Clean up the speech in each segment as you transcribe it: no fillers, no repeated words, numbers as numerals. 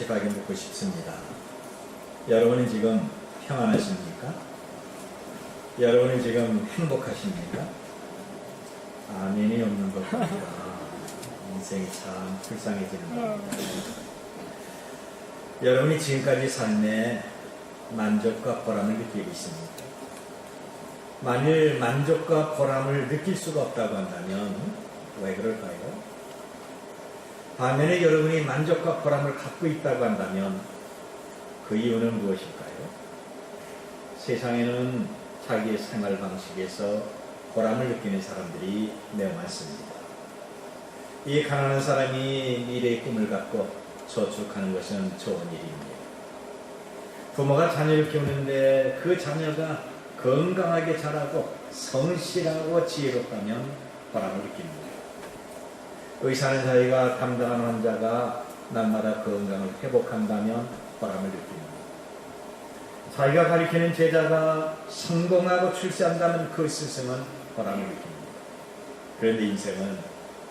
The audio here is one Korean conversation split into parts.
솔직하게 묻고 싶습니다. 여러분은 지금 평안하십니까? 여러분은 지금 행복하십니까? 아멘이 없는 것 같아요. 인생이 참 불쌍해지는 것 같아요. 여러분이 지금까지 삶에 만족과 보람을 느끼고 있습니다. 만일 만족과 보람을 느낄 수가 없다고 한다면 왜 그럴까요? 반면에 여러분이 만족과 보람을 갖고 있다고 한다면 그 이유는 무엇일까요? 세상에는 자기의 생활 방식에서 보람을 느끼는 사람들이 매우 많습니다. 이 가난한 사람이 미래의 꿈을 갖고 저축하는 것은 좋은 일입니다. 부모가 자녀를 키우는데 그 자녀가 건강하게 자라고 성실하고 지혜롭다면 보람을 느낍니다. 의사는 자기가 담당한 환자가 날마다 건강을 회복한다면 보람을 느낍니다. 자기가 가르치는 제자가 성공하고 출세한다면 그 스승은 보람을 느낍니다. 그런데 인생은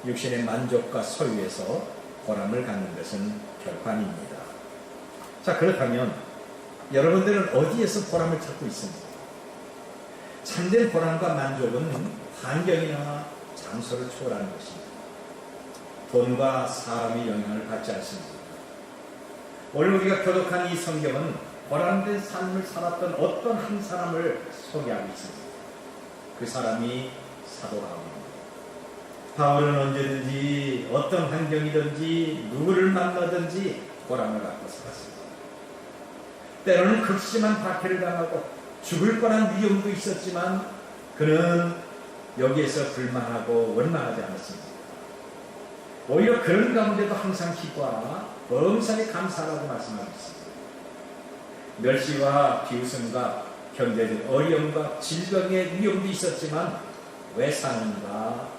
육신의 만족과 소유에서 보람을 갖는 것은 결코 아닙니다. 자, 그렇다면 여러분들은 어디에서 보람을 찾고 있습니까? 참된 보람과 만족은 환경이나 장소를 초월하는 것입니다. 돈과 사람의 영향을 받지 않습니다. 오늘 우리가 교독한 이 성경은 보람된 삶을 살았던 어떤 한 사람을 소개하고 있습니다. 그 사람이 사도 바울입니다. 바울은 언제든지 어떤 환경이든지 누구를 만나든지 보람을 갖고 살았습니다. 때로는 극심한 박해를 당하고 죽을 뻔한 위험도 있었지만 그는 여기에서 불만하고 원망하지 않았습니다. 오히려 그런 가운데도 항상 기뻐하라 범사에 감사하라고 말씀하고 있습니다. 멸시와 비웃음과 경제적 어려움과 질병의 위험도 있었지만 왜 사는가,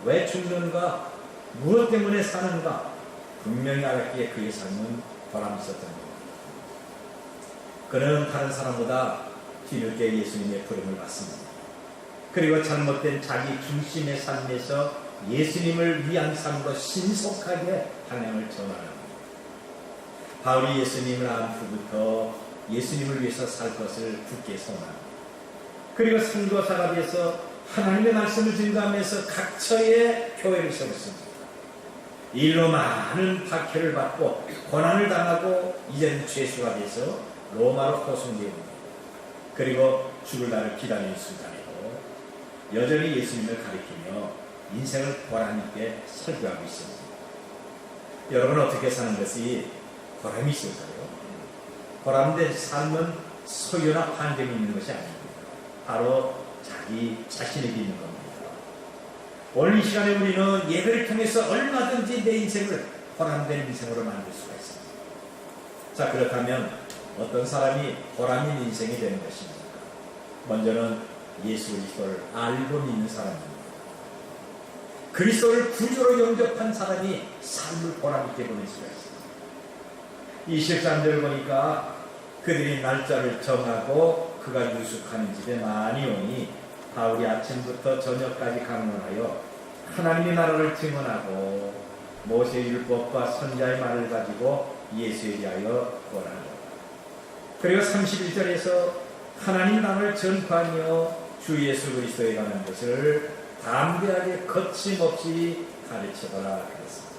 왜 죽는가, 무엇 때문에 사는가 분명히 알았기에 그의 삶은 보람이 있었던 겁니다. 그는 다른 사람보다 뒤늦게 예수님의 부름을 받습니다. 그리고 잘못된 자기 중심의 삶에서 예수님을 위한 삶으로 신속하게 방향을 전환합니다. 바울이 예수님을 안 후부터 예수님을 위해서 살 것을 굳게 선언합니다. 그리고 선교사가 돼서 하나님의 말씀을 증거하면서 각처에 교회를 세웠습니다. 일로 많은 박해를 받고 고난을 당하고 이제는 죄수가 돼서 로마로 호송되었습니다. 그리고 죽을 날을 기다리는 순간에도 여전히 예수님을 가리키며 인생을 보람있게 설교하고 있습니다. 여러분 어떻게 사는 것이 보람이 있을까요? 보람된 삶은 소유나 환경이 있는 것이 아닙니다. 바로 자기 자신에게 있는 겁니다. 오늘 이 시간에 우리는 예배를 통해서 얼마든지 내 인생을 보람된 인생으로 만들 수가 있습니다. 자, 그렇다면 어떤 사람이 보람 있는 인생이 되는 것입니까? 먼저는 예수 그리스도를 알고 믿는 사람입니다. 그리스도를 구주로 영접한 사람이 삶을 보람있게 보낼 수가 있습니다. 이 13절을 보니까 그들이 날짜를 정하고 그가 유숙하는 집에 많이 오니 바울이 아침부터 저녁까지 강론하여 하나님의 나라를 증언하고 모세의 율법과 선지자의 말을 가지고 예수에 대하여 권하노라. 그리고 31절에서 하나님 나라를 전파하며 주 예수 그리스도에 관한 것을 담대하게 거침없이 가르쳐보라 그랬습니다.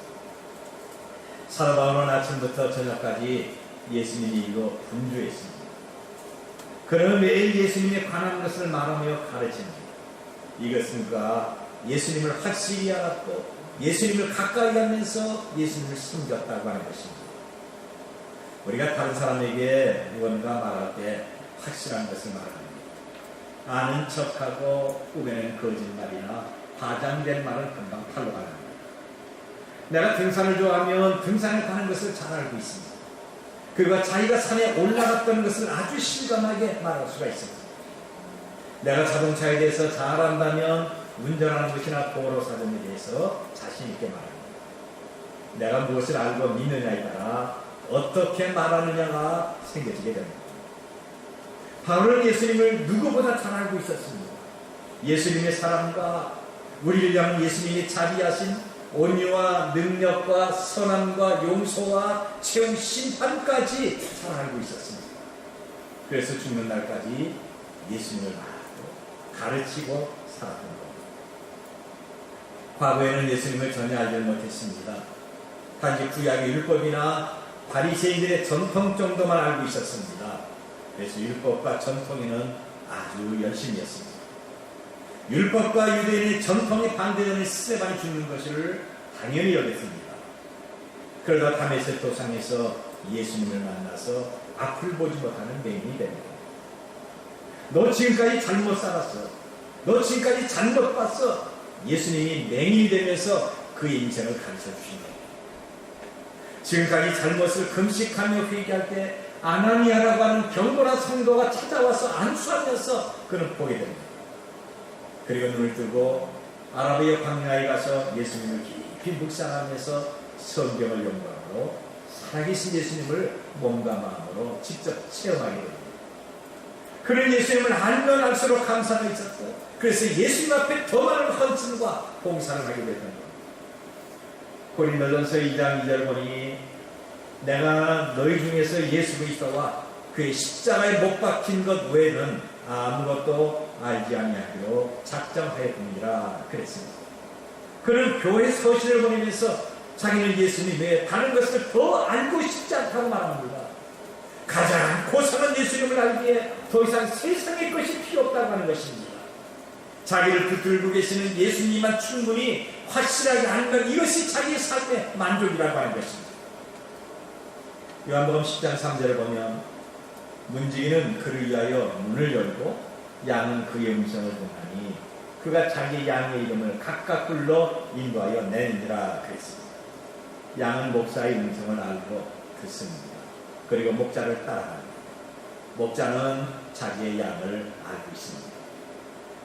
사도 바울은 아침부터 저녁까지 예수님의 일로 분주했습니다. 그는 매일 예수님에 관한 것을 말하며 가르칩니다. 이것은 그가 예수님을 확실히 알았고 예수님을 가까이 하면서 예수님을 섬겼다고 하는 것입니다. 우리가 다른 사람에게 무언가 말할 때 확실한 것을 말합니다. 아는 척하고 꾸며낸 거짓말이나 과장된 말은 금방 탈로 가랍니다. 내가 등산을 좋아하면 등산에 가는 것을 잘 알고 있습니다. 그가 자기가 산에 올라갔던 것을 아주 실감하게 말할 수가 있습니다. 내가 자동차에 대해서 잘 안다면 운전하는 것이나 도로 사정에 대해서 자신 있게 말합니다. 내가 무엇을 알고 믿느냐에 따라 어떻게 말하느냐가 생겨지게 됩니다. 바울은 예수님을 누구보다 잘 알고 있었습니다. 예수님의 사랑과 우리를 향한 예수님이 자비하신 온유와 능력과 선함과 용서와 최후 심판까지 잘 알고 있었습니다. 그래서 죽는 날까지 예수님을 말하고 가르치고 살았던 겁니다. 과거에는 예수님을 전혀 알지 못했습니다. 단지 구약의 율법이나 바리새인들의 전통 정도만 알고 있었습니다. 그래서 율법과 전통에는 아주 열심이었습니다. 율법과 유대인의 전통에 반대되는 스데반이 죽는 것을 당연히 여겼습니다. 그러다 다메섹 도상에서 예수님을 만나서 앞을 보지 못하는 맹인이 됩니다. 너 지금까지 잘못 살았어. 너 지금까지 잘못 봤어. 예수님이 맹인이 되면서 그의 인생을 가르쳐 주십니다. 지금까지 잘못을 금식하며 회개할 때 아나니아라고 하는 경건한 성도가 찾아와서 안수하면서 그는 보게 됩니다. 그리고 눈을 뜨고 아라비아 광야에 가서 예수님을 깊이 묵상하면서 성경을 연구하고 살아계신 예수님을 몸과 마음으로 직접 체험하게 됩니다. 그는 예수님을 알면 알수록 감사가 있었고, 그래서 예수님 앞에 더 많은 헌신과 봉사를 하게 됐던 겁니다. 고린도전서 2장 2절 보니 내가 너희 중에서 예수 그리스도와 그의 십자가에 못 박힌 것 외에는 아무것도 알지 아니하기로 작정하였느니라 그랬습니다. 그는 교회 서신을 보내면서 자기는 예수님 외에 다른 것을 더 알고 싶지 않다고 말합니다. 가장 고상한 예수님을 알기에 더 이상 세상의 것이 필요 없다고 하는 것입니다. 자기를 붙들고 계시는 예수님만 충분히 확실하게 알면 이것이 자기의 삶의 만족이라고 하는 것입니다. 요한복음 10장 3절을 보면 문지기는 그를 위하여 문을 열고 양은 그의 음성을 듣나니 그가 자기 양의 이름을 각각 불러 인도하여 내니라 그랬습니다. 양은 목사의 음성을 알고 듣습니다. 그리고 목자를 따라갑니다. 목자는 자기의 양을 알고 있습니다.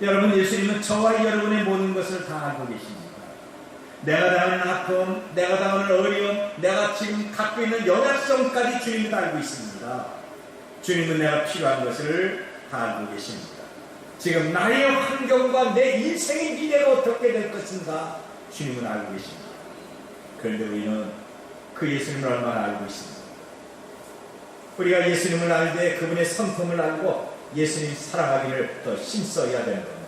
여러분, 예수님은 저와 여러분의 모든 것을 다 알고 계십니다. 내가 당하는 아픔, 내가 당하는 어려움, 내가 지금 갖고 있는 연약성까지 주님은 다 알고 있습니다. 주님은 내가 필요한 것을 다 알고 계십니다. 지금 나의 환경과 내 인생의 미래가 어떻게 될 것인가 주님은 알고 계십니다. 그런데 우리는 그 예수님을 얼마나 알고 있습니다. 우리가 예수님을 알되 그분의 성품을 알고 예수님 사랑하기를 더 힘써야 되는 겁니다.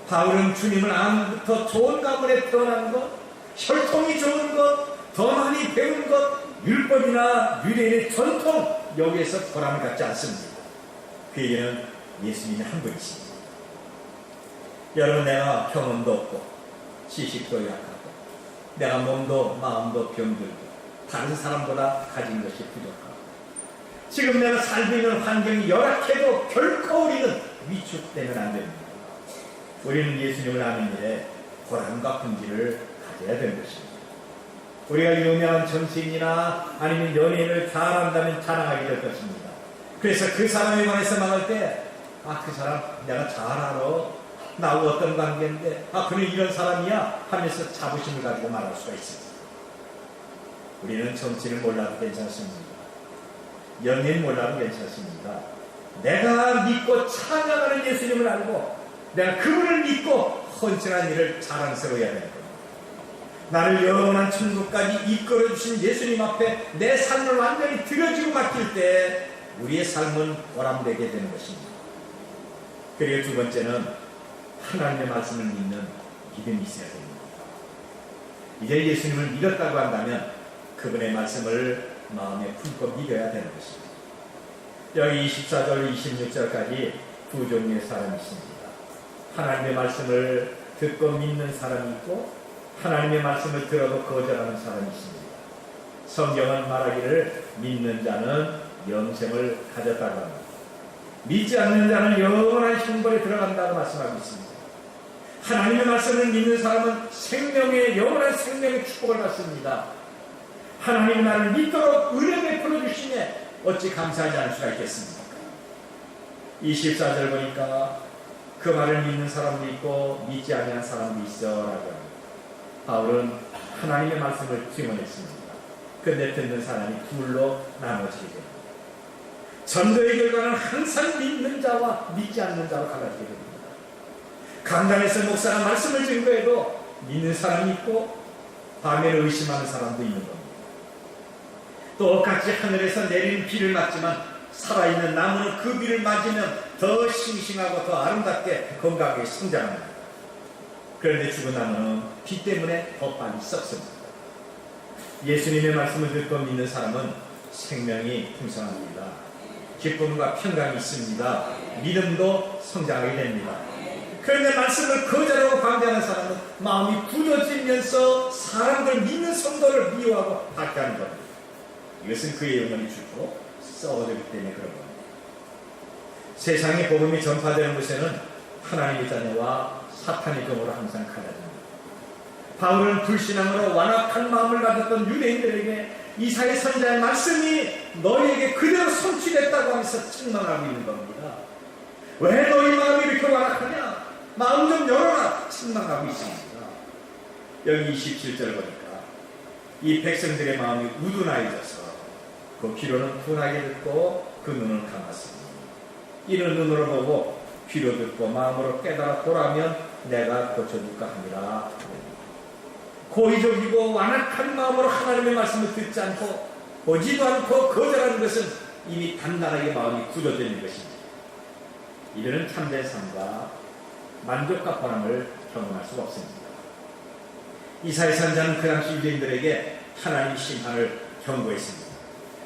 바울은 주님을 아무부터 좋은 가문에 태어난 것, 혈통이 좋은 것, 더 많이 배운 것, 율법이나 유대인의 전통, 여기에서 보람을 갖지 않습니다. 그에게는 예수님이 한 분이십니다. 여러분, 내가 경험도 없고 지식도 약하고 내가 몸도 마음도 병들고 다른 사람보다 가진 것이 부족하고 지금 내가 살고 있는 환경이 열악해도 결코 우리는 위축되면 안 됩니다. 우리는 예수님을 아는 일에 보람과 긍지를 가져야 되는 것입니다. 우리가 유명한 정치인이나 아니면 연예인을 잘한다면 자랑하게 될 것입니다. 그래서 그 사람에 관해서 말할 때 그 사람 내가 잘 알아. 나하고 어떤 관계인데 그는 이런 사람이야 하면서 자부심을 가지고 말할 수가 있습니다. 우리는 정치를 몰라도 괜찮습니다. 연예인 몰라도 괜찮습니다. 내가 믿고 찬양하는 예수님을 알고 내가 그분을 믿고 헌신한 일을 자랑스러워야 되는 겁니다. 나를 영원한 천국까지 이끌어주신 예수님 앞에 내 삶을 완전히 드려지고 맡길 때 우리의 삶은 보람되게 되는 것입니다. 그리고 두 번째는 하나님의 말씀을 믿는 믿음이 있어야 됩니다. 이제 예수님을 믿었다고 한다면 그분의 말씀을 마음에 품고 믿어야 되는 것입니다. 여기 24절 26절까지 두 종류의 사람이 있습니다. 하나님의 말씀을 듣고 믿는 사람이 있고 하나님의 말씀을 들어도 거절하는 사람이 있습니다. 성경은 말하기를 믿는 자는 영생을 가졌다고 합니다. 믿지 않는 자는 영원한 형벌에 들어간다고 말씀하고 있습니다. 하나님의 말씀을 믿는 사람은 생명의 영원한 생명의 축복을 받습니다. 하나님 나를 믿도록 은혜 베풀어 주시네 어찌 감사하지 않을 수가 있겠습니까? 24절 보니까 그 말을 믿는 사람도 있고 믿지 아니한 사람도 있어라고 합니다. 바울은 하나님의 말씀을 증언했습니다. 그런데 듣는 사람이 둘로 나눠지게 됩니다. 전도의 결과는 항상 믿는 자와 믿지 않는 자로 갈라지게 됩니다. 강단에서 목사가 말씀을 증거해도 믿는 사람이 있고 밤에는 의심하는 사람도 있는 겁니다. 똑같이 하늘에서 내리는 비를 맞지만 살아있는 나무는 그 비를 맞으면 더 싱싱하고 더 아름답게 건강하게 성장합니다. 그런데 죽은 나무는 비 때문에 더 빨리 썩습니다. 예수님의 말씀을 듣고 믿는 사람은 생명이 풍성합니다. 기쁨과 평강이 있습니다. 믿음도 성장하게 됩니다. 그런데 말씀을 거절하고 반대하는 사람은 마음이 굳어지면서 사람들 믿는 성도를 미워하고 박해하는 겁니다. 이것은 그의 영혼이 죽고 썩어지기 때문에 그런 겁니다. 세상의 복음이 전파되는 곳에는 하나님의 자녀와 사탄의 경우로 항상 갈라집니다. 바울은 불신앙으로 완악한 마음을 가졌던 유대인들에게 이사야 선지자의 말씀이 너희에게 그대로 성취됐다고 하면서 책망하고 있는 겁니다. 왜 너희 마음이 이렇게 완악하냐? 마음 좀 열어라! 책망하고 있습니다. 여기 27절 보니까 이 백성들의 마음이 우둔하여져서 그 귀로는 둔하게 듣고 그 눈을 감았습니다. 이는 눈으로 보고 귀로 듣고 마음으로 깨달아 돌아오면 내가 고쳐줄까 합니다. 고의적이고 완악한 마음으로 하나님의 말씀을 듣지 않고 보지도 않고 거절하는 것은 이미 단단하게 마음이 굳어져 있는 것입니다. 이들은 참된 삶과 만족과 보람을 경험할 수가 없습니다. 이사야 선지자는 그 당시 유대인들에게 하나님의 심판을 경고했습니다.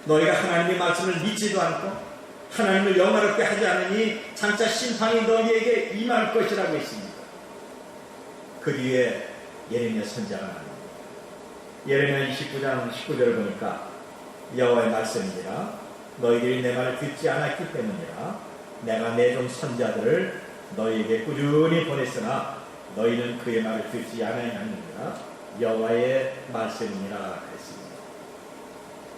너희가 하나님의 말씀을 믿지도 않고 하나님을 영화롭게 하지 않으니 장차 심판이 너희에게 임할 것이라고 했습니다. 그 뒤에 예레미야 선지자가 나옵니다. 예레미야 29장 19절을 보니까 여호와의 말씀이니라 너희들이 내 말을 듣지 않았기 때문이라 내가 내 종 선지자들을 너희에게 꾸준히 보냈으나 너희는 그의 말을 듣지 않았느니라 여호와의 말씀이니라 그랬습니다.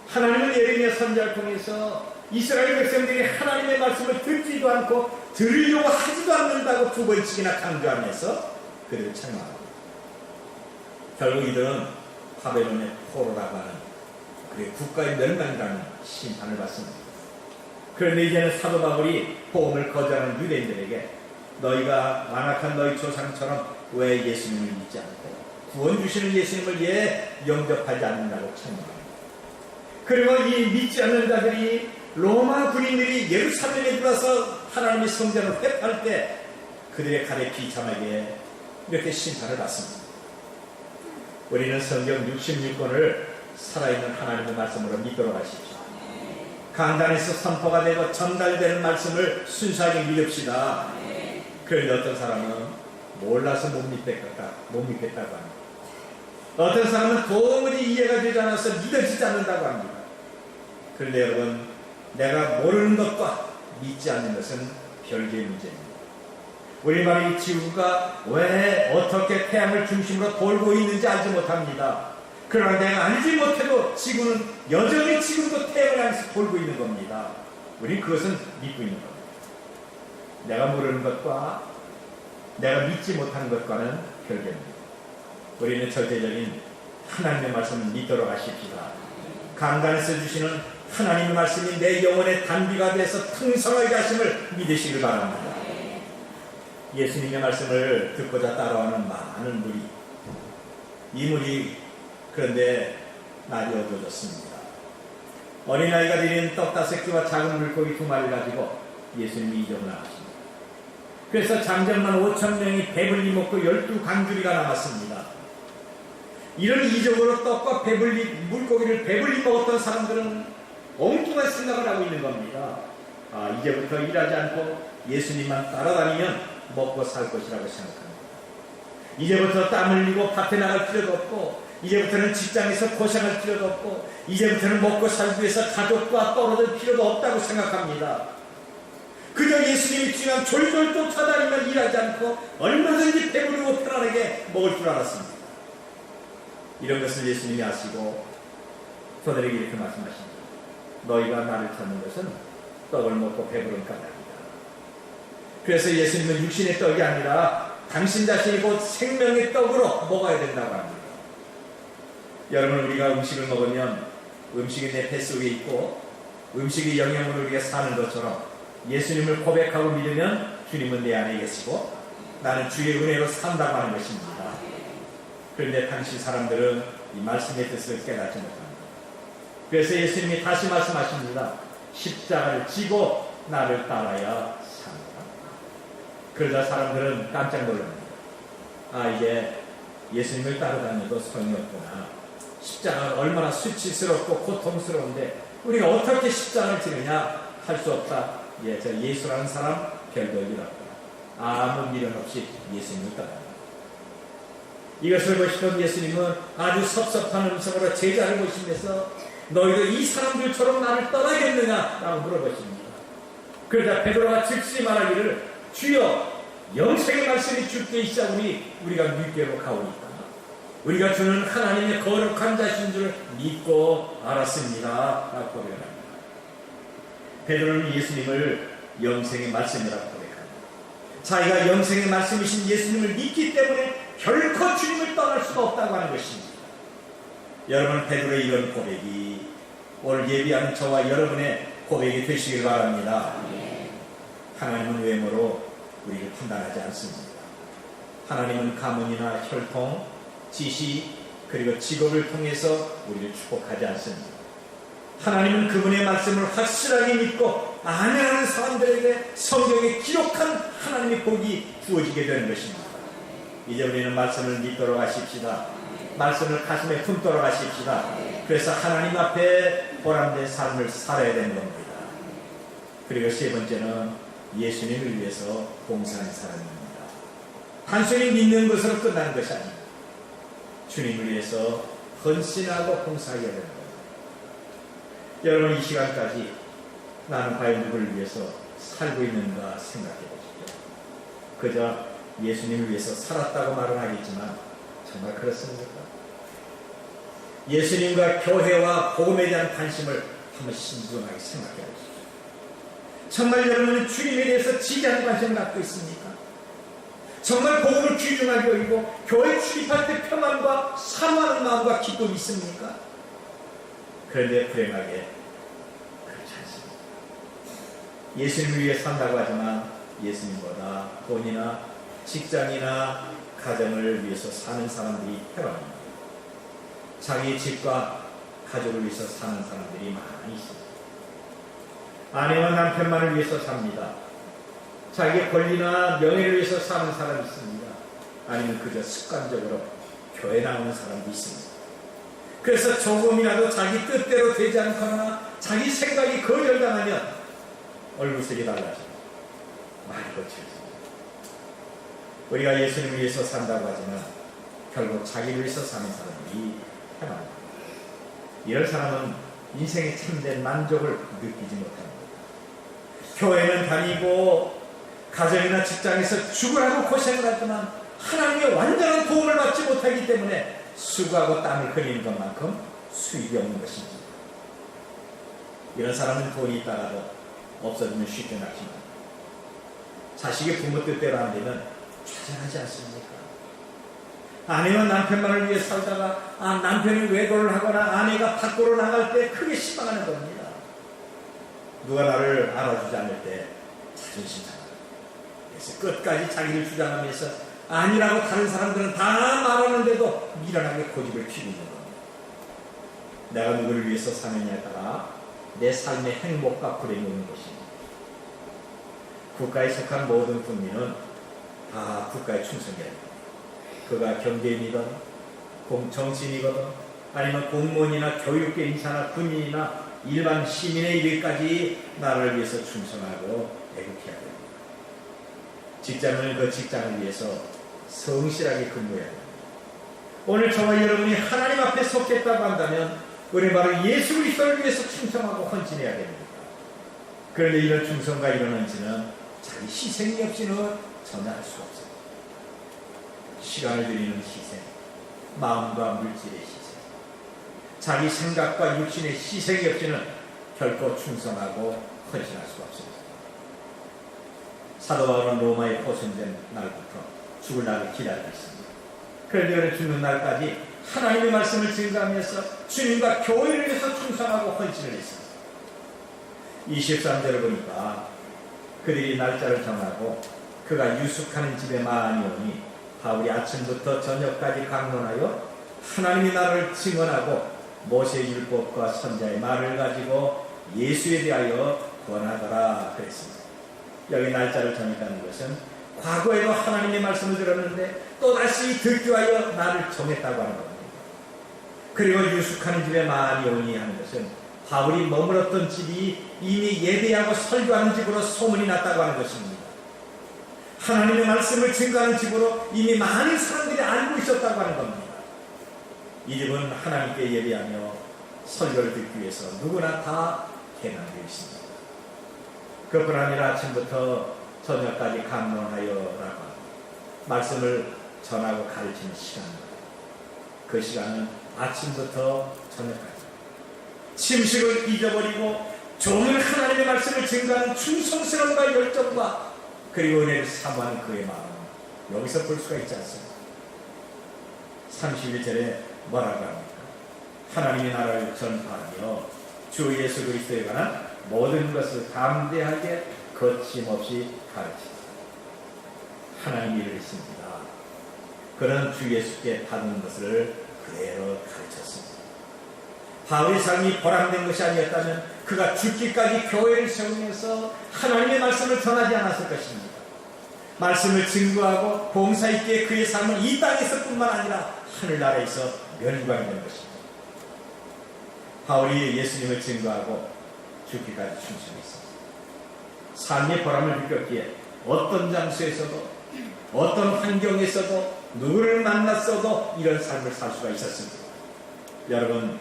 하나님은 예레미야 선지자를 통해서 이스라엘 백성들이 하나님의 말씀을 듣지도 않고 들으려고 하지도 않는다고 두 번씩이나 강조하면서 그들을 책망합니다. 결국 이들은 바벨론의 포로라고 하는 그의 국가의 멸망이라는 심판을 받습니다. 그런데 이제는 사도 바울이 복음을 거절하는 유대인들에게 너희가 완악한 너희 조상처럼 왜 예수님을 믿지 않고 구원 주시는 예수님을 왜 영접하지 않는다고 책망합니다. 그리고 이 믿지 않는 자들이 로마 군인들이 예루살렘에 들어서 하나님의 성전을 회파할 때 그들의 칼에 비참하게 이렇게 심판을 받습니다. 우리는 성경 66권을 살아있는 하나님의 말씀으로 믿도록 하십시오. 강단에서 선포가 되고 전달되는 말씀을 순수하게 믿읍시다. 그런데 어떤 사람은 몰라서 못 믿겠다고 합니다. 어떤 사람은 도무지 이해가 되지 않아서 믿어지지 않는다고 합니다. 그런데 여러분, 내가 모르는 것과 믿지 않는 것은 별개의 문제입니다. 우리말이 지구가 왜 어떻게 태양을 중심으로 돌고 있는지 알지 못합니다. 그러나 내가 알지 못해도 지구는 여전히 지금도 태양을 향해서 돌고 있는 겁니다. 우리는 그것은 믿고 있는 겁니다. 내가 모르는 것과 내가 믿지 못하는 것과는 별개입니다. 우리는 절대적인 하나님의 말씀을 믿도록 하십시다. 강단에서 주시는 하나님의 말씀이 내 영혼의 단비가 돼서 풍성하게 하심을 믿으시길 바랍니다. 예수님의 말씀을 듣고자 따라오는 많은 무리, 이 무리 그런데 날이 어두워졌습니다. 어린아이가 드린 떡 5개와 작은 물고기 2마리를 가지고 예수님이 이적을 나가십니다. 그래서 장정만 5,000명이 배불리 먹고 12강주리가 남았습니다. 이런 이적으로 떡과 물고기를 배불리 먹었던 사람들은 엉뚱한 생각을 하고 있는 겁니다. 이제부터 일하지 않고 예수님만 따라다니면 먹고 살 것이라고 생각합니다. 이제부터 땀 흘리고 밭에 나갈 필요도 없고 이제부터는 직장에서 고생할 필요도 없고 이제부터는 먹고 살기 위해서 가족과 떨어질 필요도 없다고 생각합니다. 그저 예수님이 주면 졸졸 쫓아다니면 일하지 않고 얼마든지 배부르고 편안하게 먹을 줄 알았습니다. 이런 것을 예수님이 아시고 저들에게 이렇게 말씀하십니다. 너희가 나를 찾는 것은 떡을 먹고 배부른 까닭이다. 그래서 예수님은 육신의 떡이 아니라 당신 자신이 곧 생명의 떡으로 먹어야 된다고 합니다. 여러분, 우리가 음식을 먹으면 음식이 내 뱃속에 있고 음식의 영양으로 우리가 사는 것처럼 예수님을 고백하고 믿으면 주님은 내 안에 계시고 나는 주의 은혜로 산다고 하는 것입니다. 그런데 당시 사람들은 이 말씀의 뜻을 깨닫지 못합니다. 그래서 예수님이 다시 말씀하십니다. 십자가를 지고 나를 따라야 산다. 그러자 사람들은 깜짝 놀랍니다. 이제 예수님을 따라다녀도 소용이 없구나. 십자가는 얼마나 수치스럽고 고통스러운데 우리가 어떻게 십자가를 지느냐 할 수 없다. 저 예수라는 사람 별도 일 없다. 아무 미련 없이 예수님을 따라간다. 이것을 보시던 예수님은 아주 섭섭한 음성으로 제자를 보시면서 너희도 이 사람들처럼 나를 떠나겠느냐 라고 물어보십니다. 그러자 베드로가 즉시 말하기를 주여 영생의 말씀이 주께 있사오니 우리가 믿게로 가오니까 우리가 주는 하나님의 거룩한 자신 줄 믿고 알았습니다 라고 고백합니다. 베드로는 예수님을 영생의 말씀이라고 고백합니다. 자기가 영생의 말씀이신 예수님을 믿기 때문에 결코 주님을 떠날 수가 없다고 하는 것입니다. 여러분, 베드로의 이런 고백이 오늘 예비하는 저와 여러분의 고백이 되시길 바랍니다. 하나님은 외모로 우리를 판단하지 않습니다. 하나님은 가문이나 혈통, 지시, 그리고 직업을 통해서 우리를 축복하지 않습니다. 하나님은 그분의 말씀을 확실하게 믿고 아멘하는 사람들에게 성경에 기록한 하나님의 복이 주어지게 되는 것입니다. 이제 우리는 말씀을 믿도록 하십시다. 말씀을 가슴에 품도록 하십시다. 그래서 하나님 앞에 보람된 삶을 살아야 되는 겁니다. 그리고 세 번째는 예수님을 위해서 봉사하는 사람입니다. 단순히 믿는 것으로 끝나는 것이 아닙니다. 주님을 위해서 헌신하고 봉사해야 됩니다. 여러분, 이 시간까지 나는 과연 누구를 위해서 살고 있는가 생각해 보십시오. 그저 예수님을 위해서 살았다고 말은 하겠지만 정말 그렇습니까? 예수님과 교회와 복음에 대한 관심을 한번 신중하게 생각해 보십시오. 정말 여러분은 주님에 대해서 지대한 관심을 갖고 있습니까? 정말 복음을 귀중하게 여기고 교회 출입할 때 평안과 사모하는 마음과 기쁨이 있습니까? 그런데 불행하게 그렇지 않습니다. 예수님을 위해 산다고 하지만 예수님보다 돈이나 직장이나 가정을 위해서 사는 사람들이 태어납니다. 자기 집과 가족을 위해서 사는 사람들이 많이 있습니다. 아내와 남편만을 위해서 삽니다. 자기의 권리나 명예를 위해서 사는 사람이 있습니다. 아니면 그저 습관적으로 교회 나오는 사람도 있습니다. 그래서 조금이라도 자기 뜻대로 되지 않거나 자기 생각이 거절당하면 얼굴색이 달라집니다. 많이 고쳐집니다. 우리가 예수님을 위해서 산다고 하지만 결국 자기를 위해서 사는 사람들이 태어납니다. 이런 사람은 인생의 참된 만족을 느끼지 못합니다. 교회는 다니고 가정이나 직장에서 죽으라고 고생을 하지만 하나님의 완전한 도움을 받지 못하기 때문에 수고하고 땀을 흘리는 것만큼 수입이 없는 것입니다. 이런 사람은 돈이 있다가도 없어지면 쉽게 낚입니다. 자식의 부모 뜻대로 안 되면 좌절하지 않습니까? 아내와 남편만을 위해 살다가 남편이 외도를 하거나 아내가 밖으로 나갈 때 크게 실망하는 겁니다. 누가 나를 알아주지 않을 때 자존심 상합니다. 그래서 끝까지 자기를 주장하면서 아니라고 다른 사람들은 다 말하는데도 미련하게 고집을 피우고 있는 겁니다. 내가 누구를 위해서 사느냐에 따라 내 삶의 행복과 불행이 오는 것입니다. 국가에 속한 모든 국민은 다 국가에 충성해야 합니다. 그가 경제인이든 정치인이거든 아니면 공무원이나 교육계 인사나 군인이나 일반 시민의 일까지 나라를 위해서 충성하고 애국해야 됩니다. 직장은 그 직장을 위해서 성실하게 근무해야 됩니다. 오늘 저와 여러분이 하나님 앞에 속했다고 한다면 우리 바로 예수 그리스도를 위해서 충성하고 헌신해야 됩니다. 그런데 이런 충성과 이런 헌신은 자기 희생이 없이는 전혀 할 수가 없습니다. 시간을 드리는 희생, 마음과 물질의 희생, 자기 생각과 육신의 희생이 없이는 결코 충성하고 헌신할 수가 없습니다. 사도 바울은 로마에 포선된 날부터 죽을 날을 기다리고 있습니다. 그런데 그는 죽는 날까지 하나님의 말씀을 증거하면서 주님과 교회를 위해서 충성하고 헌신을 했습니다. 23절을 보니까 그들이 날짜를 정하고 그가 유숙하는 집에 많이 오니 바울이 아침부터 저녁까지 강론하여 하나님이 나를 증언하고 모세의 율법과 선자의 말을 가지고 예수에 대하여 권하더라 그랬습니다. 여기 날짜를 정했다는 것은 과거에도 하나님의 말씀을 들었는데 또다시 듣기 위하여 나를 정했다고 하는 겁니다. 그리고 유숙하는 집에 많이 오니 하는 것은 바울이 머물었던 집이 이미 예배하고 설교하는 집으로 소문이 났다고 하는 것입니다. 하나님의 말씀을 증거하는 집으로 이미 많은 사람들이 알고 있었다고 하는 겁니다. 이 집은 하나님께 예배하며 설교를 듣기 위해서 누구나 다 개방되어 있습니다. 그뿐 아니라 아침부터 저녁까지 강론하여라고 말씀을 전하고 가르치는 시간입니다. 그 시간은 아침부터 저녁까지 침식을 잊어버리고 종일 하나님의 말씀을 증거하는 충성스러움과 열정과 그리고 은혜를 사모하는 그의 마음, 여기서 볼 수가 있지 않습니까? 31절에 뭐라고 합니까? 하나님의 나라를 전파하며 주 예수 그리스도에 관한 모든 것을 담대하게 거침없이 가르치다. 하나님 일을 했습니다. 그는 주 예수께 받는 것을 그대로 가르쳤습니다. 바울의 삶이 보람된 것이 아니었다면 그가 죽기까지 교회를 세우면서 하나님의 말씀을 전하지 않았을 것입니다. 말씀을 증거하고 봉사 있게 그의 삶은 이 땅에서뿐만 아니라 하늘나라에서 멸관이 된 것입니다. 바울이 예수님을 증거하고 죽기까지 충성했습니다. 삶의 보람을 느꼈기에 어떤 장소에서도 어떤 환경에서도 누구를 만났어도 이런 삶을 살 수가 있었습니다. 여러분,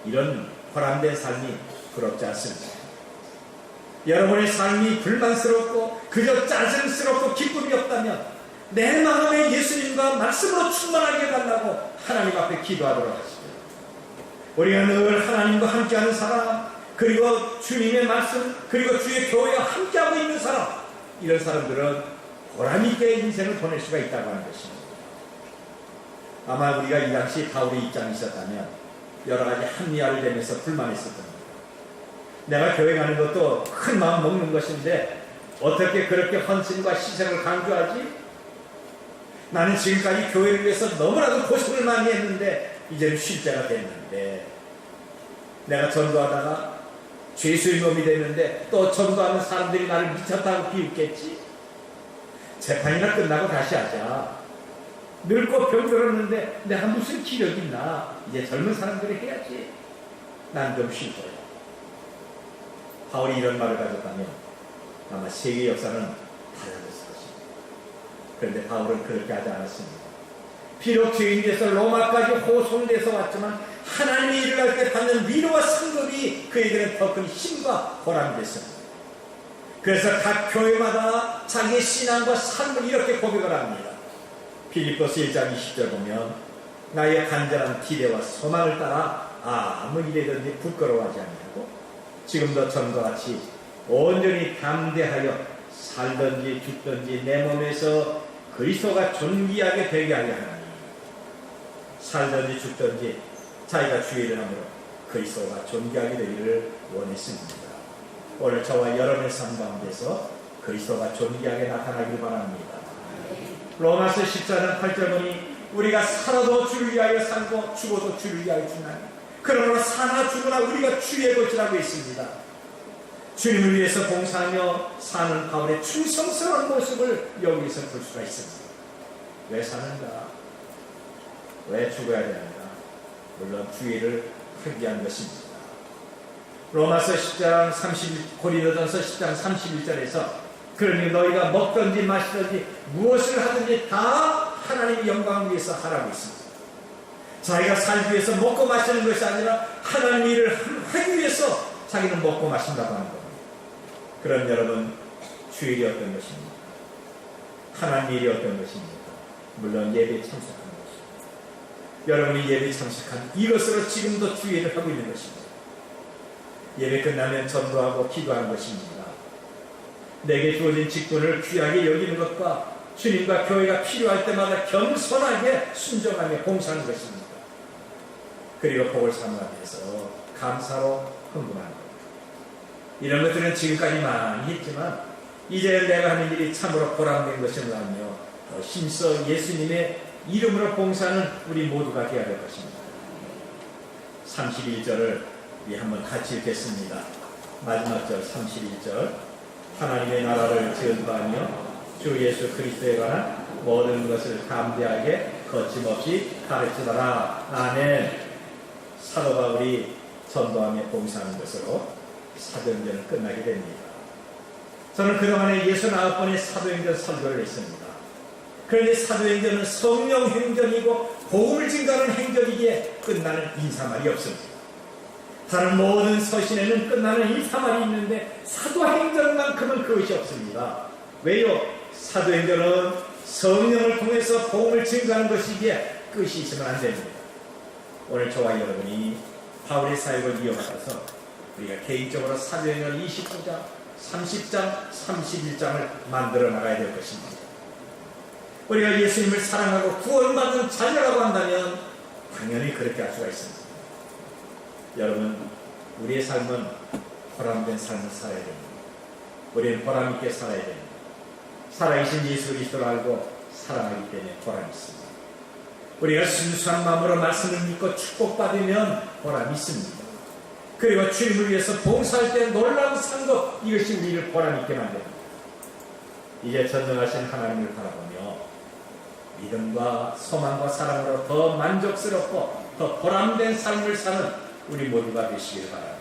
이런 보람된 삶이 부럽지 않습니다. 여러분의 삶이 불만스럽고 그저 짜증스럽고 기쁨이 없다면 내 마음에 예수님과 말씀으로 충만하게 해달라고 하나님 앞에 기도하도록 하십시오. 우리가 늘 하나님과 함께하는 사람, 그리고 주님의 말씀, 그리고 주의 교회와 함께하고 있는 사람, 이런 사람들은 보람있게 인생을 보낼 수가 있다고 하는 것입니다. 아마 우리가 이 당시 바울의 입장이 있었다면 여러 가지 합리화를 대면서 불만했을 겁니다. 내가 교회 가는 것도 큰 마음 먹는 것인데 어떻게 그렇게 헌신과 희생을 강조하지? 나는 지금까지 교회를 위해서 너무나도 고생을 많이 했는데 이제는 쉴 때가 됐는데 내가 전도하다가 죄수의 놈이 됐는데 또 전도하는 사람들이 나를 미쳤다고 비웃겠지? 재판이나 끝나고 다시 하자. 늙고 병들었는데 내가 무슨 기력이 있나? 이제 젊은 사람들이 해야지. 난 좀 쉴 거야. 바울이 이런 말을 가졌다면 아마 세계 역사는 달라졌을 것입니다. 그런데 바울은 그렇게 하지 않았습니다. 비록 죄인돼서 로마까지 호송돼서 왔지만 하나님이 일을 할 때 받는 위로와 상급이 그에게는 더 큰 힘과 보람이 됐습니다. 그래서 각 교회마다 자기의 신앙과 삶을 이렇게 고백을 합니다. 빌립보서 1장 20절 보면 나의 간절한 기대와 소망을 따라 아무 일이든지 부끄러워하지 아니하고 지금도 전과 같이 온전히 담대하여 살든지 죽든지 내 몸에서 그리스도가 존귀하게 되게 하려 하나니 살든지 죽든지 자기가 주의 이름으로 그리스도가 존귀하게 되기를 원했습니다. 오늘 저와 여러분의 삶 가운데서 그리스도가 존귀하게 나타나길 바랍니다. 로마서 14장 8절 보니 우리가 살아도 주를 위하여 살고 죽어도 주를 위하여 죽나니 그러므로 사나 죽으나 우리가 주의 것이라고 했습니다. 주님을 위해서 봉사하며 사는 바울의 충성스러운 모습을 여기서 볼 수가 있습니다. 왜 사는가? 왜 죽어야 되는가? 물론 주의를 하기 위한 것입니다. 로마서 10장 고린도전서 10장 31절에서 그러니 너희가 먹든지 마시든지 무엇을 하든지 다 하나님의 영광을 위해서 하라고 있습니다. 자기가 살기 위해서 먹고 마시는 것이 아니라 하나님 일을 하기 위해서 자기는 먹고 마신다고 하는 겁니다. 그럼 여러분, 주일이 어떤 것입니까? 하나님 일이 어떤 것입니까? 물론 예배에 참석하는 것입니다. 여러분이 예배에 참석한 이것으로 지금도 주일을 하고 있는 것입니다. 예배 끝나면 전도하고 기도하는 것입니다. 내게 주어진 직분을 귀하게 여기는 것과 주님과 교회가 필요할 때마다 겸손하게 순종하며 봉사하는 것입니다. 그리고 복을 사모하기 위해서 감사로 흥분하는 것. 이런 것들은 지금까지 많이 했지만 이제 내가 하는 일이 참으로 보람된 것을 알며 더 힘써 예수님의 이름으로 봉사하는 우리 모두가 되어야 될 것입니다. 31절을 우리 한번 같이 읽겠습니다. 마지막 절 31절. 하나님의 나라를 전파하며 주 예수 그리스도에 관한 모든 것을 담대하게 거침없이 가르치더라. 아멘. 사도 바울이 전도하며 봉사하는 것으로 사도행전은 끝나게 됩니다. 저는 그동안에 69번의 사도행전 설교를 했습니다. 그런데 사도행전은 성령 행전이고 복음을 증거하는 행전이기에 끝나는 인사말이 없습니다. 다른 모든 서신에는 끝나는 인사말이 있는데 사도행전만큼은 그것이 없습니다. 왜요? 사도행전은 성령을 통해서 복음을 증거하는 것이기에 끝이 있으면 안 됩니다. 오늘 저와 여러분이 바울의 사역을 이어받아서 우리가 개인적으로 사도행전 29장, 30장, 31장을 만들어 나가야 될 것입니다. 우리가 예수님을 사랑하고 구원받는 자녀라고 한다면 당연히 그렇게 할 수가 있습니다. 여러분, 우리의 삶은 보람된 삶을 살아야 됩니다. 우리는 보람 있게 살아야 됩니다. 살아계신 예수 그리스도를 알고 사랑하기 때문에 보람이 있습니다. 우리가 순수한 마음으로 말씀을 믿고 축복받으면 보람이 있습니다. 그리고 주님을 위해서 봉사할 때 놀라운 상급, 이것이 우리를 보람 있게 만듭니다. 이제 전능하신 하나님을 바라보며 믿음과 소망과 사랑으로 더 만족스럽고 더 보람된 삶을 사는 우리 모두가 되시길 바랍니다.